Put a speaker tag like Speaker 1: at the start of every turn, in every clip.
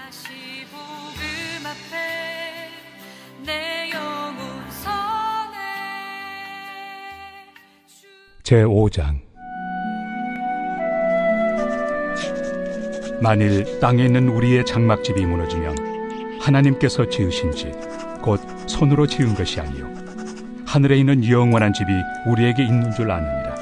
Speaker 1: 다시 복음 앞에 내 영혼 서네.
Speaker 2: 제5장. 만일 땅에 있는 우리의 장막집이 무너지면 하나님께서 지으신 집, 곧 손으로 지은 것이 아니요 하늘에 있는 영원한 집이 우리에게 있는 줄 아느니라.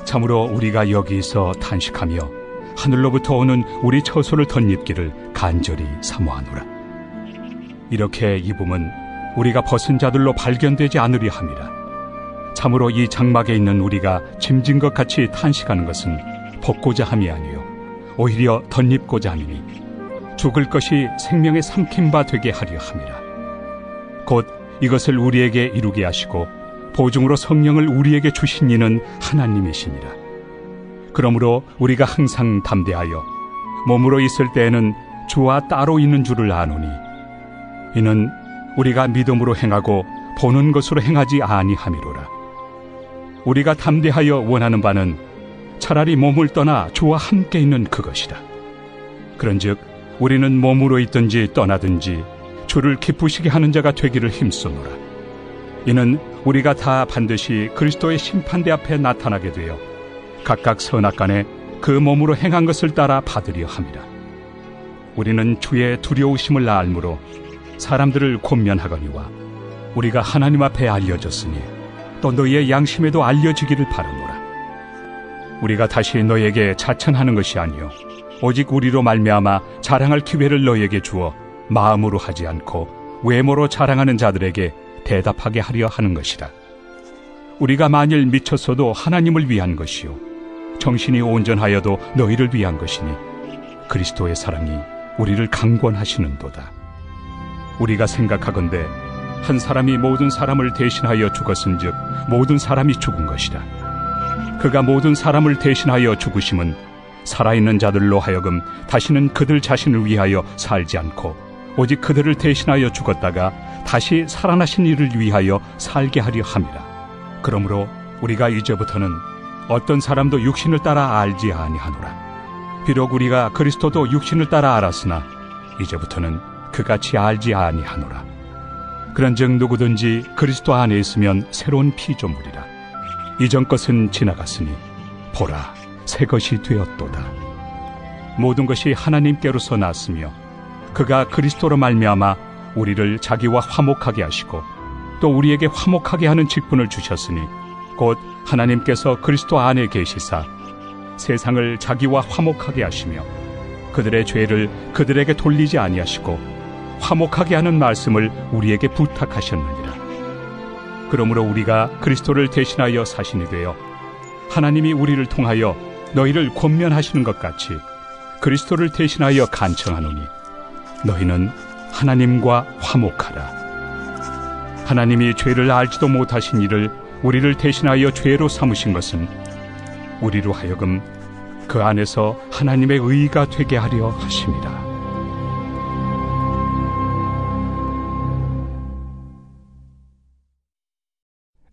Speaker 2: 참으로 우리가 여기서 탄식하며 하늘로부터 오는 우리 처소를 덧입기를 간절히 사모하노라. 이렇게 입음은 우리가 벗은 자들로 발견되지 않으려 함이라. 참으로 이 장막에 있는 우리가 짐진 것 같이 탄식하는 것은 벗고자 함이 아니요 오히려 덧입고자 함이니 죽을 것이 생명의 삼킨 바 되게 하려 함이라. 곧 이것을 우리에게 이루게 하시고 보증으로 성령을 우리에게 주신 이는 하나님이시니라. 그러므로 우리가 항상 담대하여 몸으로 있을 때에는 주와 따로 있는 줄을 아노니 이는 우리가 믿음으로 행하고 보는 것으로 행하지 아니함이로라. 우리가 담대하여 원하는 바는 차라리 몸을 떠나 주와 함께 있는 그것이라. 그런즉 우리는 몸으로 있든지 떠나든지 주를 기쁘시게 하는 자가 되기를 힘쓰노라. 이는 우리가 다 반드시 그리스도의 심판대 앞에 나타나게 되어 각각 선악간에 그 몸으로 행한 것을 따라 받으려 함이라. 우리는 주의 두려우심을 알므로 사람들을 권면하거니와 우리가 하나님 앞에 알려졌으니 또 너희의 양심에도 알려지기를 바라노라. 우리가 다시 너희에게 자천하는 것이 아니요 오직 우리로 말미암아 자랑할 기회를 너희에게 주어 마음으로 하지 않고 외모로 자랑하는 자들에게 대답하게 하려 하는 것이라. 우리가 만일 미쳤어도 하나님을 위한 것이요 정신이 온전하여도 너희를 위한 것이니 그리스도의 사랑이 우리를 강권하시는도다. 우리가 생각하건대 한 사람이 모든 사람을 대신하여 죽었은즉 모든 사람이 죽은 것이라. 그가 모든 사람을 대신하여 죽으심은 살아있는 자들로 하여금 다시는 그들 자신을 위하여 살지 않고 오직 그들을 대신하여 죽었다가 다시 살아나신 이를 위하여 살게 하려 함이라. 그러므로 우리가 이제부터는 어떤 사람도 육신을 따라 알지 아니하노라. 비록 우리가 그리스도도 육신을 따라 알았으나 이제부터는 그같이 알지 아니하노라. 그런즉 누구든지 그리스도 안에 있으면 새로운 피조물이라. 이전 것은 지나갔으니 보라 새 것이 되었도다. 모든 것이 하나님께로서 났으며 그가 그리스도로 말미암아 우리를 자기와 화목하게 하시고 또 우리에게 화목하게 하는 직분을 주셨으니 곧 하나님께서 그리스도 안에 계시사 세상을 자기와 화목하게 하시며 그들의 죄를 그들에게 돌리지 아니하시고 화목하게 하는 말씀을 우리에게 부탁하셨느니라. 그러므로 우리가 그리스도를 대신하여 사신이 되어 하나님이 우리를 통하여 너희를 권면하시는 것 같이 그리스도를 대신하여 간청하노니 너희는 하나님과 화목하라. 하나님이 죄를 알지도 못하신 이를 우리를 대신하여 죄로 삼으신 것은 우리로 하여금 그 안에서 하나님의 의가 되게 하려 하심이라.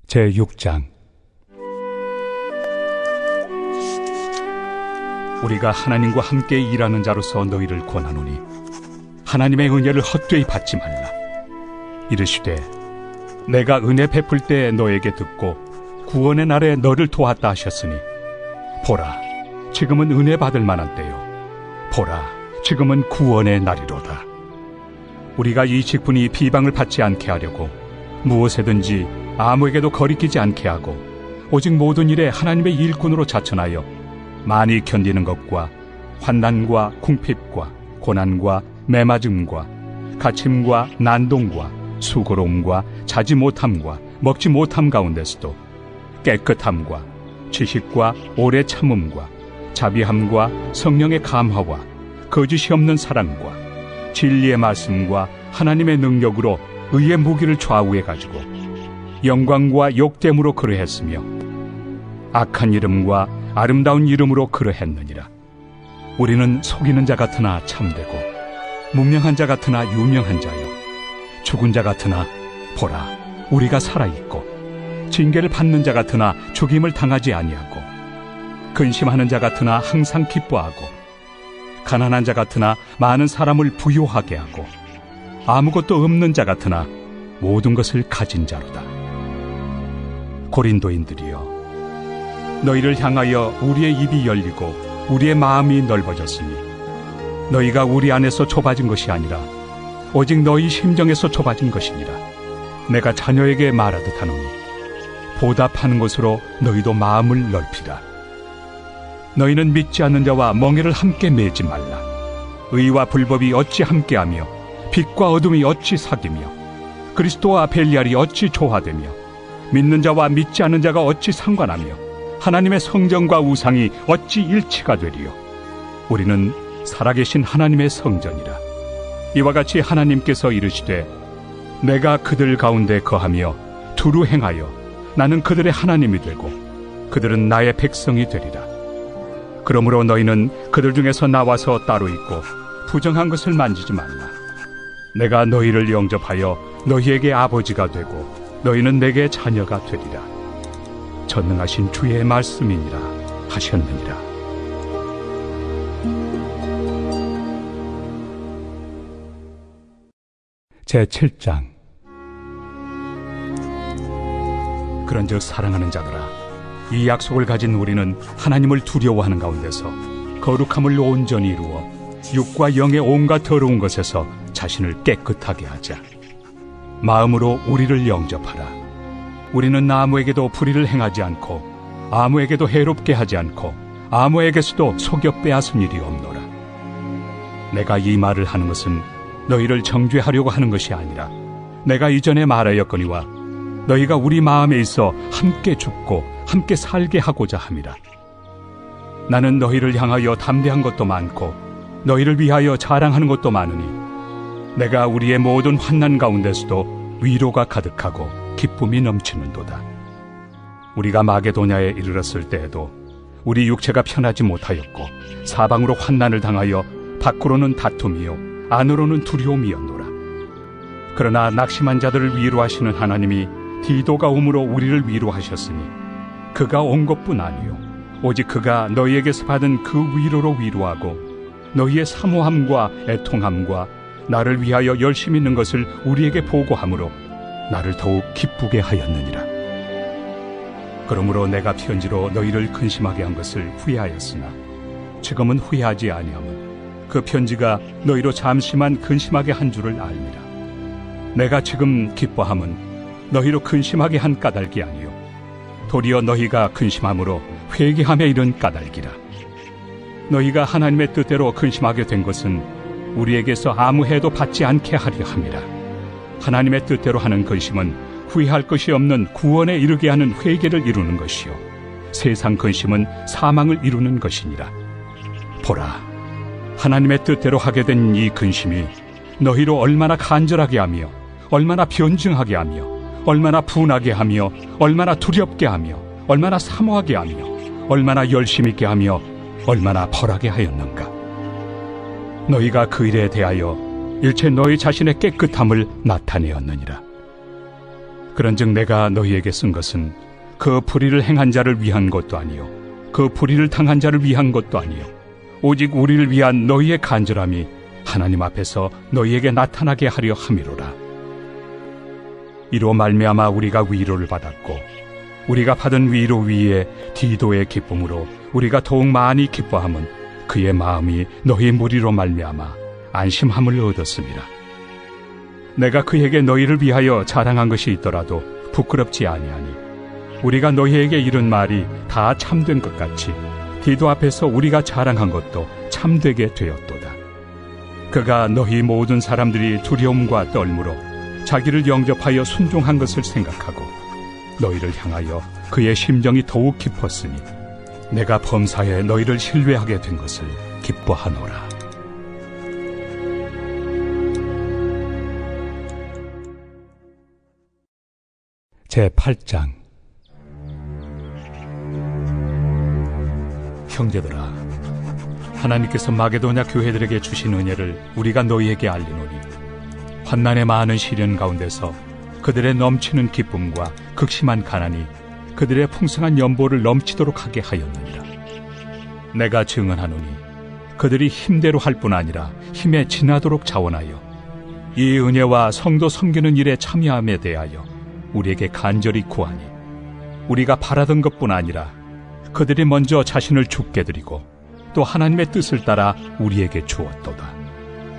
Speaker 2: 제6장. 우리가 하나님과 함께 일하는 자로서 너희를 권하노니 하나님의 은혜를 헛되이 받지 말라. 이르시되 내가 은혜 베풀 때 너에게 듣고 구원의 날에 너를 도왔다 하셨으니 보라 지금은 은혜 받을 만한 때요 보라 지금은 구원의 날이로다. 우리가 이 직분이 비방을 받지 않게 하려고 무엇에든지 아무에게도 거리끼지 않게 하고 오직 모든 일에 하나님의 일꾼으로 자천하여 많이 견디는 것과 환난과 궁핍과 고난과 매맞음과 갇힘과 난동과 수고로움과 자지 못함과 먹지 못함 가운데서도 깨끗함과 지식과 오래 참음과 자비함과 성령의 감화와 거짓이 없는 사랑과 진리의 말씀과 하나님의 능력으로 의의 무기를 좌우해 가지고 영광과 욕됨으로 그러했으며 악한 이름과 아름다운 이름으로 그러했느니라. 우리는 속이는 자 같으나 참되고 무명한 자 같으나 유명한 자요 죽은 자 같으나 보라 우리가 살아있고 징계를 받는 자 같으나 죽임을 당하지 아니하고 근심하는 자 같으나 항상 기뻐하고 가난한 자 같으나 많은 사람을 부유하게 하고 아무것도 없는 자 같으나 모든 것을 가진 자로다. 고린도인들이여, 너희를 향하여 우리의 입이 열리고 우리의 마음이 넓어졌으니 너희가 우리 안에서 좁아진 것이 아니라 오직 너희 심정에서 좁아진 것이니라. 내가 자녀에게 말하듯 하노니 보답하는 것으로 너희도 마음을 넓히라. 너희는 믿지 않는 자와 멍에를 함께 매지 말라. 의와 불법이 어찌 함께하며 빛과 어둠이 어찌 사귀며 그리스도와 벨리알이 어찌 조화되며 믿는 자와 믿지 않는 자가 어찌 상관하며 하나님의 성전과 우상이 어찌 일치가 되리요. 우리는 살아계신 하나님의 성전이라. 이와 같이 하나님께서 이르시되 내가 그들 가운데 거하며 두루 행하여 나는 그들의 하나님이 되고 그들은 나의 백성이 되리라. 그러므로 너희는 그들 중에서 나와서 따로 있고 부정한 것을 만지지 말라. 내가 너희를 영접하여 너희에게 아버지가 되고 너희는 내게 자녀가 되리라. 전능하신 주의 말씀이니라 하셨느니라. 제7장. 그런즉 사랑하는 자들아, 이 약속을 가진 우리는 하나님을 두려워하는 가운데서 거룩함을 온전히 이루어 육과 영의 온갖 더러운 것에서 자신을 깨끗하게 하자. 마음으로 우리를 영접하라. 우리는 아무에게도 불의를 행하지 않고 아무에게도 해롭게 하지 않고 아무에게서도 속여 빼앗은 일이 없노라. 내가 이 말을 하는 것은 너희를 정죄하려고 하는 것이 아니라 내가 이전에 말하였거니와 너희가 우리 마음에 있어 함께 죽고 함께 살게 하고자 함이라. 나는 너희를 향하여 담대한 것도 많고 너희를 위하여 자랑하는 것도 많으니 내가 우리의 모든 환난 가운데서도 위로가 가득하고 기쁨이 넘치는도다. 우리가 마게도냐에 이르렀을 때에도 우리 육체가 편하지 못하였고 사방으로 환난을 당하여 밖으로는 다툼이요 안으로는 두려움이었노라. 그러나 낙심한 자들을 위로하시는 하나님이 디도가 오므로 우리를 위로하셨으니 그가 온 것뿐 아니요 오직 그가 너희에게서 받은 그 위로로 위로하고 너희의 사모함과 애통함과 나를 위하여 열심히 있는 것을 우리에게 보고함으로 나를 더욱 기쁘게 하였느니라. 그러므로 내가 편지로 너희를 근심하게 한 것을 후회하였으나 지금은 후회하지 아니함은 그 편지가 너희로 잠시만 근심하게 한 줄을 알미라. 내가 지금 기뻐함은 너희로 근심하게 한 까닭이 아니요 도리어 너희가 근심함으로 회개함에 이른 까닭이라. 너희가 하나님의 뜻대로 근심하게 된 것은 우리에게서 아무 해도 받지 않게 하려 함이라. 하나님의 뜻대로 하는 근심은 후회할 것이 없는 구원에 이르게 하는 회개를 이루는 것이요 세상 근심은 사망을 이루는 것이니라. 보라, 하나님의 뜻대로 하게 된 이 근심이 너희로 얼마나 간절하게 하며 얼마나 변증하게 하며 얼마나 분하게 하며 얼마나 두렵게 하며 얼마나 사모하게 하며 얼마나 열심 있게 하며 얼마나 벌하게 하였는가. 너희가 그 일에 대하여 일체 너희 자신의 깨끗함을 나타내었느니라. 그런즉 내가 너희에게 쓴 것은 그 불의를 행한 자를 위한 것도 아니요 그 불의를 당한 자를 위한 것도 아니요 오직 우리를 위한 너희의 간절함이 하나님 앞에서 너희에게 나타나게 하려 함이로라. 이로 말미암아 우리가 위로를 받았고 우리가 받은 위로 위에 디도의 기쁨으로 우리가 더욱 많이 기뻐함은 그의 마음이 너희 무리로 말미암아 안심함을 얻었음이라. 내가 그에게 너희를 위하여 자랑한 것이 있더라도 부끄럽지 아니하니 우리가 너희에게 이른 말이 다 참된 것 같이 디도 앞에서 우리가 자랑한 것도 참되게 되었도다. 그가 너희 모든 사람들이 두려움과 떨므로 자기를 영접하여 순종한 것을 생각하고 너희를 향하여 그의 심정이 더욱 깊었으니 내가 범사에 너희를 신뢰하게 된 것을 기뻐하노라. 제8장. 형제들아, 하나님께서 마게도냐 교회들에게 주신 은혜를 우리가 너희에게 알리노니 환난의 많은 시련 가운데서 그들의 넘치는 기쁨과 극심한 가난이 그들의 풍성한 연보를 넘치도록 하게 하였느니라. 내가 증언하노니 그들이 힘대로 할 뿐 아니라 힘에 지나도록 자원하여 이 은혜와 성도 섬기는 일에 참여함에 대하여 우리에게 간절히 구하니, 우리가 바라던 것뿐 아니라 그들이 먼저 자신을 주께 드리고 또 하나님의 뜻을 따라 우리에게 주었도다.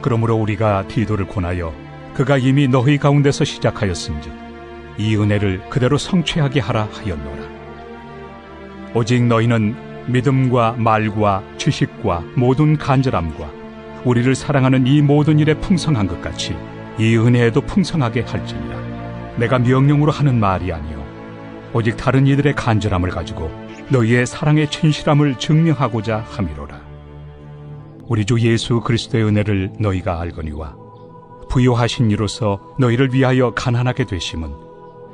Speaker 2: 그러므로 우리가 디도를 권하여 그가 이미 너희 가운데서 시작하였은즉 이 은혜를 그대로 성취하게 하라 하였노라. 오직 너희는 믿음과 말과 지식과 모든 간절함과 우리를 사랑하는 이 모든 일에 풍성한 것 같이 이 은혜에도 풍성하게 할지니라. 내가 명령으로 하는 말이 아니요 오직 다른 이들의 간절함을 가지고 너희의 사랑의 진실함을 증명하고자 함이로라. 우리 주 예수 그리스도의 은혜를 너희가 알거니와 부요하신 이로서 너희를 위하여 가난하게 되심은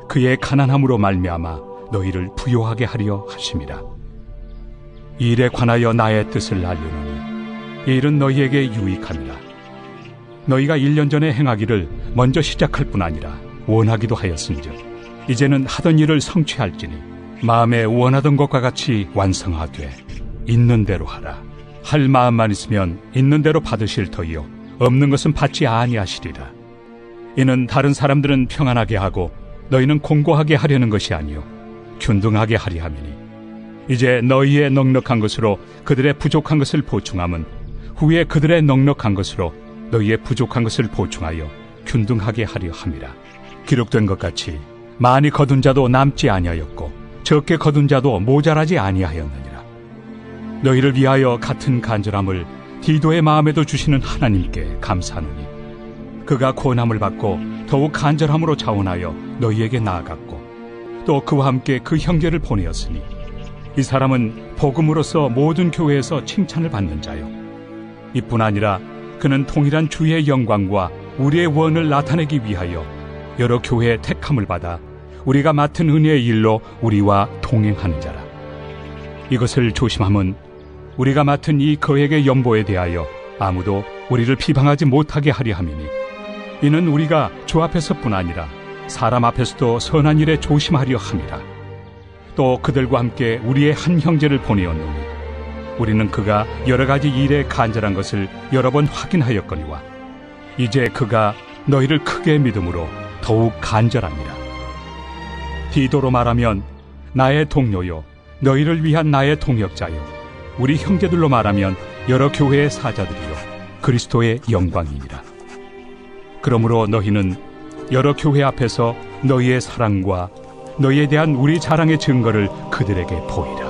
Speaker 2: 그의 가난함으로 말미암아 너희를 부요하게 하려 하심이라. 이 일에 관하여 나의 뜻을 알려노니 이 일은 너희에게 유익함이라. 너희가 1년 전에 행하기를 먼저 시작할 뿐 아니라 원하기도 하였은즉 이제는 하던 일을 성취할지니 마음에 원하던 것과 같이 완성하되 있는 대로 하라. 할 마음만 있으면 있는 대로 받으실 터이요 없는 것은 받지 아니하시리라. 이는 다른 사람들은 평안하게 하고 너희는 공고하게 하려는 것이 아니요 균등하게 하리 함이니 이제 너희의 넉넉한 것으로 그들의 부족한 것을 보충함은 후에 그들의 넉넉한 것으로 너희의 부족한 것을 보충하여 균등하게 하려 함이라. 기록된 것 같이 많이 거둔 자도 남지 아니하였고 적게 거둔 자도 모자라지 아니하였느니라. 너희를 위하여 같은 간절함을 디도의 마음에도 주시는 하나님께 감사하노니 그가 권함을 받고 더욱 간절함으로 자원하여 너희에게 나아갔고 또 그와 함께 그 형제를 보내었으니 이 사람은 복음으로서 모든 교회에서 칭찬을 받는 자요 이뿐 아니라 그는 통일한 주의 영광과 우리의 원을 나타내기 위하여 여러 교회의 택함을 받아 우리가 맡은 은혜의 일로 우리와 동행하는 자라. 이것을 조심함은 우리가 맡은 이 거액의 연보에 대하여 아무도 우리를 비방하지 못하게 하려 함이니 이는 우리가 주 앞에서뿐 아니라 사람 앞에서도 선한 일에 조심하려 함이라. 또 그들과 함께 우리의 한 형제를 보내었노니 우리는 그가 여러 가지 일에 간절한 것을 여러 번 확인하였거니와 이제 그가 너희를 크게 믿음으로 더욱 간절하니라. 디도로 말하면 나의 동료요 너희를 위한 나의 동역자요 우리 형제들로 말하면 여러 교회의 사자들이요 그리스도의 영광이니라. 그러므로 너희는 여러 교회 앞에서 너희의 사랑과 너희에 대한 우리 자랑의 증거를 그들에게 보이라.